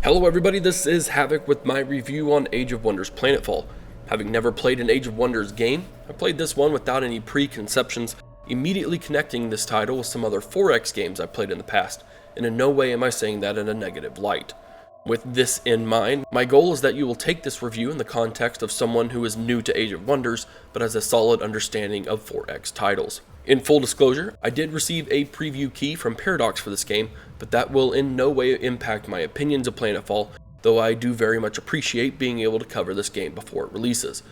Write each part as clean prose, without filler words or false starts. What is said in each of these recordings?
Hello everybody, this is Havoc with my review on Age of Wonders Planetfall. Having never played an Age of Wonders game, I played this one without any preconceptions, immediately connecting this title with some other 4X games I played in the past, and in no way am I saying that in a negative light. With this in mind, my goal is that you will take this review in the context of someone who is new to Age of Wonders, but has a solid understanding of 4X titles. In full disclosure, I did receive a preview key from Paradox for this game, but that will in no way impact my opinions of Planetfall, though I do very much appreciate being able to cover this game before it releases.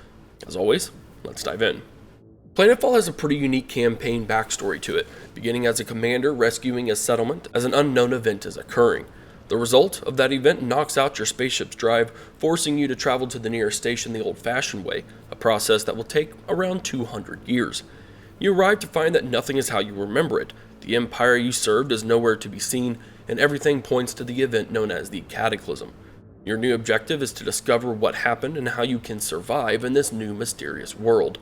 As always, let's dive in. Planetfall has a pretty unique campaign backstory to it, beginning as a commander rescuing a settlement as an unknown event is occurring. The result of that event knocks out your spaceship's drive, forcing you to travel to the nearest station the old-fashioned way, a process that will take around 200 years. You arrive to find that nothing is how you remember it. The empire you served is nowhere to be seen, and everything points to the event known as the Cataclysm. Your new objective is to discover what happened and how you can survive in this new mysterious world.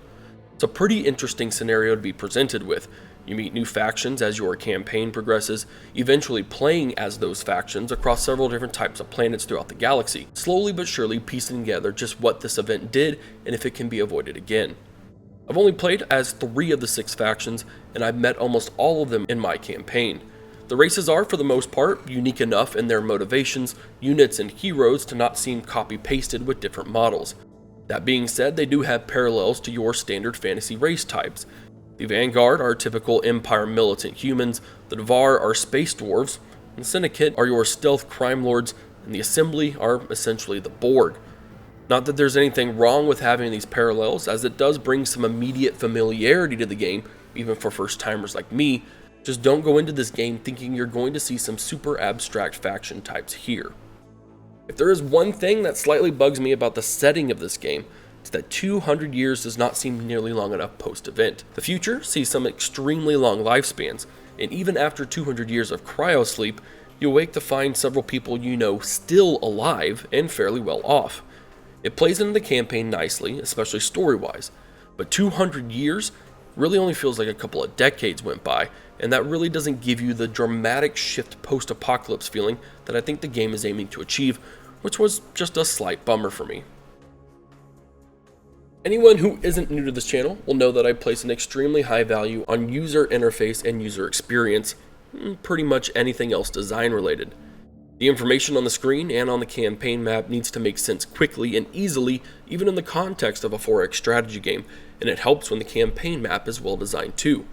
It's a pretty interesting scenario to be presented with. You meet new factions as your campaign progresses, eventually playing as those factions across several different types of planets throughout the galaxy, slowly but surely piecing together just what this event did and if it can be avoided again. I've only played as 3 of the 6 factions, and I've met almost all of them in my campaign. The races are, for the most part, unique enough in their motivations, units, and heroes to not seem copy-pasted with different models. That being said, they do have parallels to your standard fantasy race types. The Vanguard are typical Empire militant humans, the Devar are space dwarves, and the Syndicate are your stealth crime lords, and the Assembly are essentially the Borg. Not that there's anything wrong with having these parallels, as it does bring some immediate familiarity to the game, even for first-timers like me. Just don't go into this game thinking you're going to see some super abstract faction types here. If there is one thing that slightly bugs me about the setting of this game, it's that 200 years does not seem nearly long enough post-event. The future sees some extremely long lifespans, and even after 200 years of cryosleep, you awake to find several people you know still alive and fairly well off. It plays into the campaign nicely, especially story-wise, but 200 years really only feels like a couple of decades went by, and that really doesn't give you the dramatic shift post-apocalypse feeling that I think the game is aiming to achieve, which was just a slight bummer for me. Anyone who isn't new to this channel will know that I place an extremely high value on user interface and user experience, pretty much anything else design related. The information on the screen and on the campaign map needs to make sense quickly and easily, even in the context of a 4X strategy game, and it helps when the campaign map is well designed too.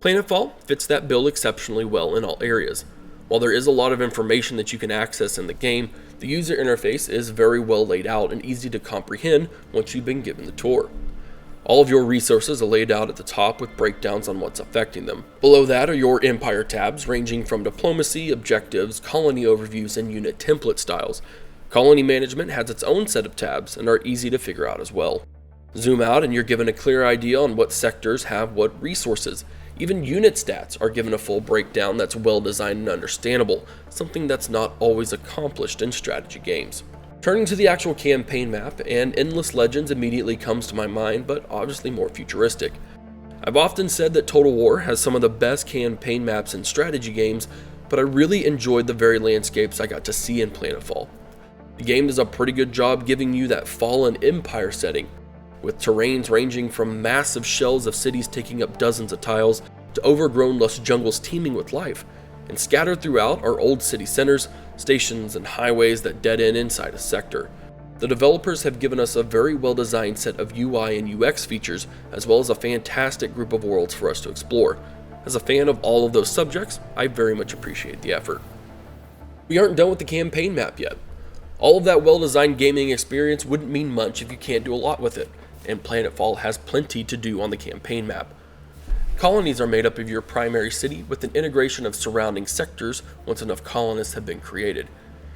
Planetfall fits that bill exceptionally well in all areas. While there is a lot of information that you can access in the game, the user interface is very well laid out and easy to comprehend once you've been given the tour. All of your resources are laid out at the top with breakdowns on what's affecting them. Below that are your Empire tabs ranging from diplomacy, objectives, colony overviews, and unit template styles. Colony management has its own set of tabs and are easy to figure out as well. Zoom out and you're given a clear idea on what sectors have what resources. Even unit stats are given a full breakdown that's well designed and understandable, something that's not always accomplished in strategy games. Turning to the actual campaign map, and Endless Legends immediately comes to my mind, but obviously more futuristic. I've often said that Total War has some of the best campaign maps in strategy games, but I really enjoyed the very landscapes I got to see in Planetfall. The game does a pretty good job giving you that fallen empire setting, with terrains ranging from massive shells of cities taking up dozens of tiles to overgrown lush jungles teeming with life, and scattered throughout are old city centers, stations, and highways that dead end inside a sector. The developers have given us a very well designed set of UI and UX features, as well as a fantastic group of worlds for us to explore. As a fan of all of those subjects, I very much appreciate the effort. We aren't done with the campaign map yet. All of that well designed gaming experience wouldn't mean much if you can't do a lot with it, and Planetfall has plenty to do on the campaign map. Colonies are made up of your primary city with an integration of surrounding sectors once enough colonists have been created.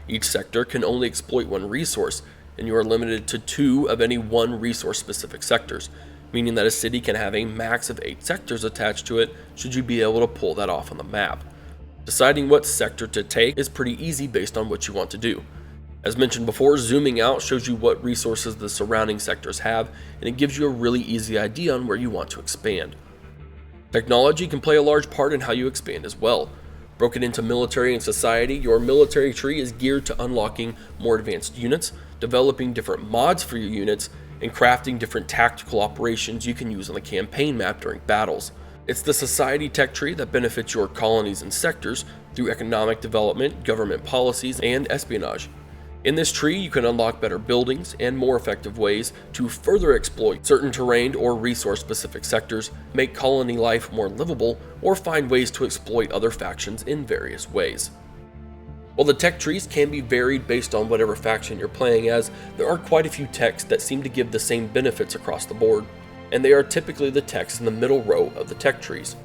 Each sector can only exploit one resource, and you are limited to 2 of any one resource-specific sectors, meaning that a city can have a max of 8 sectors attached to it should you be able to pull that off on the map. Deciding what sector to take is pretty easy based on what you want to do. As mentioned before, zooming out shows you what resources the surrounding sectors have, and it gives you a really easy idea on where you want to expand. Technology can play a large part in how you expand as well. Broken into military and society, your military tree is geared to unlocking more advanced units, developing different mods for your units, and crafting different tactical operations you can use on the campaign map during battles. It's the society tech tree that benefits your colonies and sectors through economic development, government policies, and espionage. In this tree, you can unlock better buildings and more effective ways to further exploit certain terrain or resource-specific sectors, make colony life more livable, or find ways to exploit other factions in various ways. While the tech trees can be varied based on whatever faction you're playing as, there are quite a few techs that seem to give the same benefits across the board, and they are typically the techs in the middle row of the tech trees.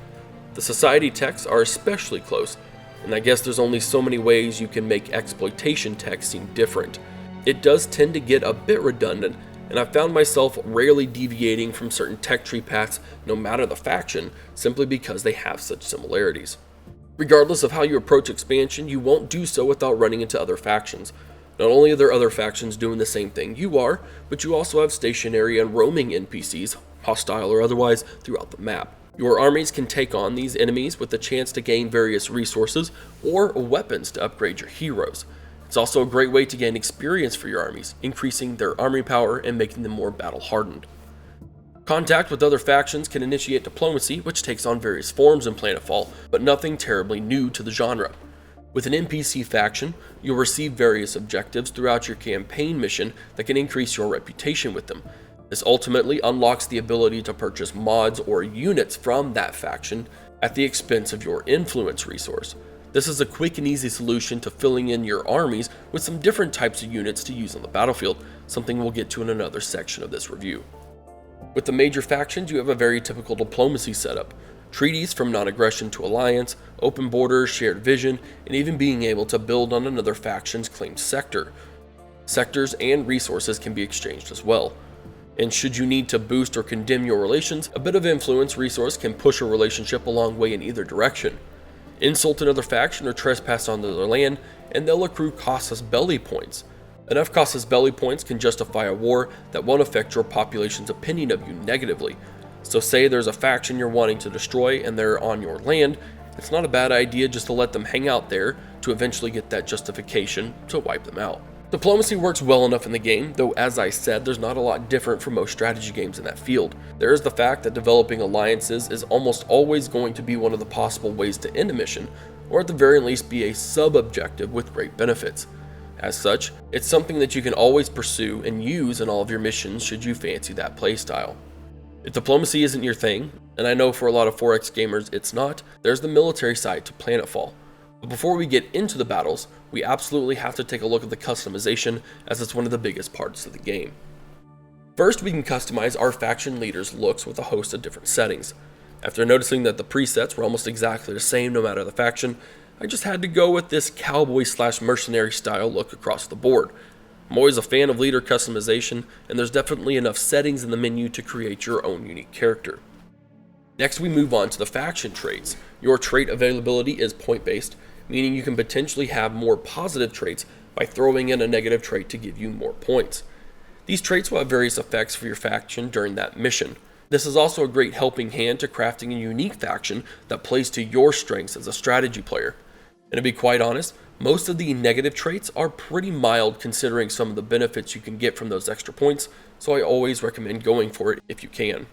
The society techs are especially close, and I guess there's only so many ways you can make exploitation tech seem different. It does tend to get a bit redundant, and I've found myself rarely deviating from certain tech tree paths no matter the faction, simply because they have such similarities. Regardless of how you approach expansion, you won't do so without running into other factions. Not only are there other factions doing the same thing you are, but you also have stationary and roaming NPCs, hostile or otherwise, throughout the map. Your armies can take on these enemies with the chance to gain various resources or weapons to upgrade your heroes. It's also a great way to gain experience for your armies, increasing their army power and making them more battle hardened. Contact with other factions can initiate diplomacy, which takes on various forms in Planetfall, but nothing terribly new to the genre. With an NPC faction, you'll receive various objectives throughout your campaign mission that can increase your reputation with them. This ultimately unlocks the ability to purchase mods or units from that faction at the expense of your influence resource. This is a quick and easy solution to filling in your armies with some different types of units to use on the battlefield, something we'll get to in another section of this review. With the major factions, you have a very typical diplomacy setup. Treaties from non-aggression to alliance, open borders, shared vision, and even being able to build on another faction's claimed sector. Sectors and resources can be exchanged as well. And should you need to boost or condemn your relations, a bit of influence resource can push a relationship a long way in either direction. Insult another faction or trespass onto their land, and they'll accrue casus belli points. Enough casus belli points can justify a war that won't affect your population's opinion of you negatively. So say there's a faction you're wanting to destroy and they're on your land, it's not a bad idea just to let them hang out there to eventually get that justification to wipe them out. Diplomacy works well enough in the game, though as I said, there's not a lot different from most strategy games in that field. There is the fact that developing alliances is almost always going to be one of the possible ways to end a mission, or at the very least be a sub-objective with great benefits. As such, it's something that you can always pursue and use in all of your missions should you fancy that playstyle. If diplomacy isn't your thing, and I know for a lot of 4X gamers it's not, there's the military side to Planetfall. But before we get into the battles, we absolutely have to take a look at the customization, as it's one of the biggest parts of the game. First, we can customize our faction leader's looks with a host of different settings. After noticing that the presets were almost exactly the same no matter the faction, I just had to go with this cowboy/mercenary style look across the board. I'm always a fan of leader customization, and there's definitely enough settings in the menu to create your own unique character. Next, we move on to the faction traits. Your trait availability is point-based, meaning you can potentially have more positive traits by throwing in a negative trait to give you more points. These traits will have various effects for your faction during that mission. This is also a great helping hand to crafting a unique faction that plays to your strengths as a strategy player. And to be quite honest, most of the negative traits are pretty mild considering some of the benefits you can get from those extra points, so I always recommend going for it if you can.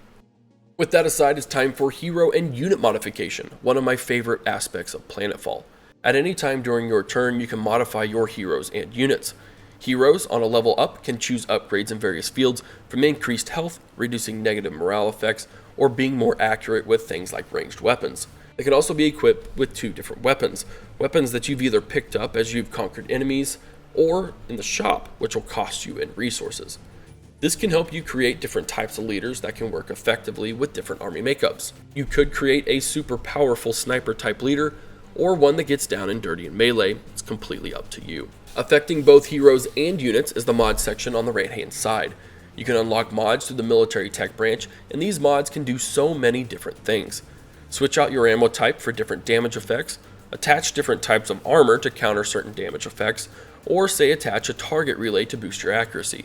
With that aside, it's time for hero and unit modification, one of my favorite aspects of Planetfall. At any time during your turn, you can modify your heroes and units. Heroes on a level up can choose upgrades in various fields, from increased health, reducing negative morale effects, or being more accurate with things like ranged weapons. They can also be equipped with two different weapons that you've either picked up as you've conquered enemies, or in the shop, which will cost you in resources. This can help you create different types of leaders that can work effectively with different army makeups. You could create a super powerful sniper type leader, or one that gets down and dirty in melee. It's completely up to you. Affecting both heroes and units is the mod section on the right hand side. You can unlock mods through the military tech branch, and these mods can do so many different things. Switch out your ammo type for different damage effects, attach different types of armor to counter certain damage effects, or say attach a target relay to boost your accuracy.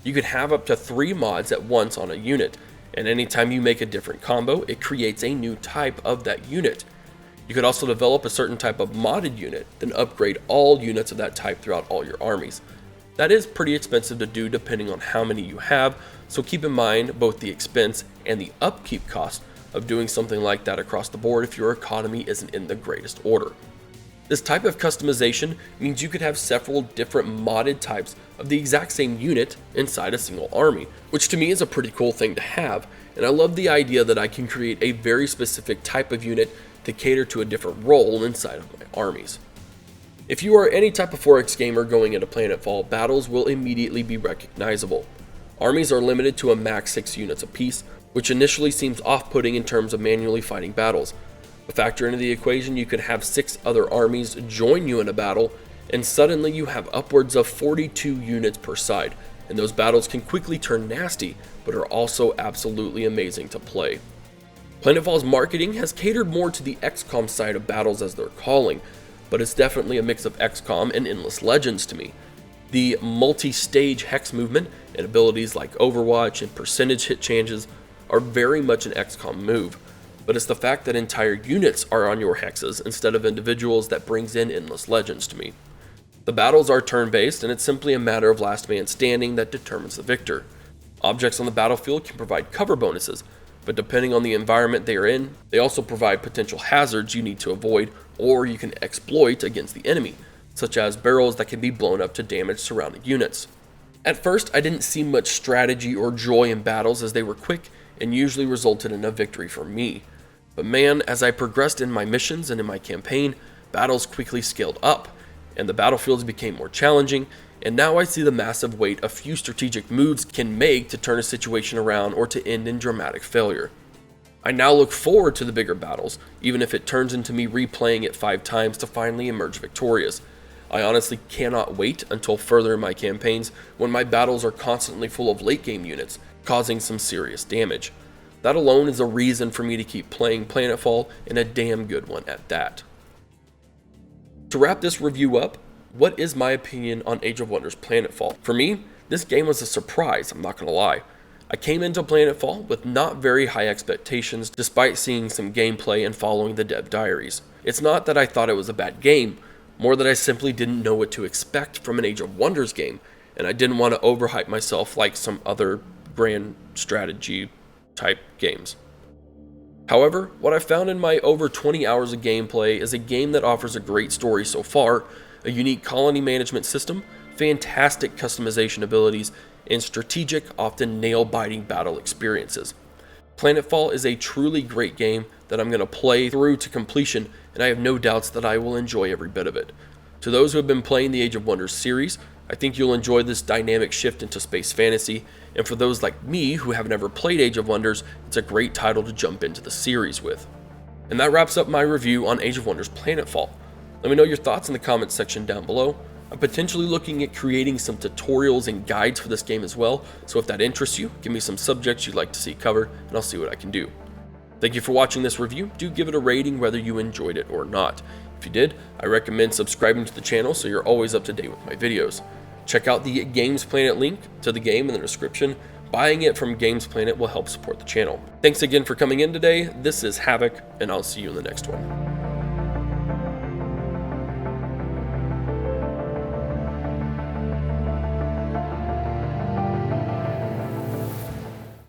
You can have up to 3 mods at once on a unit, and anytime you make a different combo, it creates a new type of that unit. You could also develop a certain type of modded unit, then upgrade all units of that type throughout all your armies. That is pretty expensive to do depending on how many you have, so keep in mind both the expense and the upkeep cost of doing something like that across the board if your economy isn't in the greatest order. This type of customization means you could have several different modded types of the exact same unit inside a single army, which to me is a pretty cool thing to have, and I love the idea that I can create a very specific type of unit to cater to a different role inside of my armies. If you are any type of 4X gamer going into Planetfall, battles will immediately be recognizable. Armies are limited to a max 6 units apiece, which initially seems off-putting in terms of manually fighting battles. But factor into the equation, you could have 6 other armies join you in a battle, and suddenly you have upwards of 42 units per side, and those battles can quickly turn nasty, but are also absolutely amazing to play. Planetfall's marketing has catered more to the XCOM side of battles as they're calling, but it's definitely a mix of XCOM and Endless Legends to me. The multi-stage hex movement and abilities like Overwatch and percentage hit changes are very much an XCOM move, but it's the fact that entire units are on your hexes instead of individuals that brings in Endless Legends to me. The battles are turn-based, and it's simply a matter of last man standing that determines the victor. Objects on the battlefield can provide cover bonuses, but depending on the environment they are in, they also provide potential hazards you need to avoid or you can exploit against the enemy, such as barrels that can be blown up to damage surrounding units. At first, I didn't see much strategy or joy in battles as they were quick and usually resulted in a victory for me. But man, as I progressed in my missions and in my campaign, battles quickly scaled up, and the battlefields became more challenging, and now I see the massive weight a few strategic moves can make to turn a situation around or to end in dramatic failure. I now look forward to the bigger battles, even if it turns into me replaying it 5 times to finally emerge victorious. I honestly cannot wait until further in my campaigns when my battles are constantly full of late game units, causing some serious damage. That alone is a reason for me to keep playing Planetfall, and a damn good one at that. To wrap this review up, what is my opinion on Age of Wonders Planetfall? For me, this game was a surprise, I'm not gonna lie. I came into Planetfall with not very high expectations despite seeing some gameplay and following the dev diaries. It's not that I thought it was a bad game, more that I simply didn't know what to expect from an Age of Wonders game, and I didn't want to overhype myself like some other grand strategy type games. However, what I found in my over 20 hours of gameplay is a game that offers a great story so far, a unique colony management system, fantastic customization abilities, and strategic, often nail-biting battle experiences. Planetfall is a truly great game that I'm going to play through to completion, and I have no doubts that I will enjoy every bit of it. To those who have been playing the Age of Wonders series, I think you'll enjoy this dynamic shift into space fantasy, and for those like me who have never played Age of Wonders, it's a great title to jump into the series with. And that wraps up my review on Age of Wonders Planetfall. Let me know your thoughts in the comments section down below. I'm potentially looking at creating some tutorials and guides for this game as well, so if that interests you, give me some subjects you'd like to see covered, and I'll see what I can do. Thank you for watching this review. Do give it a rating whether you enjoyed it or not. If you did, I recommend subscribing to the channel so you're always up to date with my videos. Check out the Games Planet link to the game in the description. Buying it from Games Planet will help support the channel. Thanks again for coming in today. This is Havoc, and I'll see you in the next one.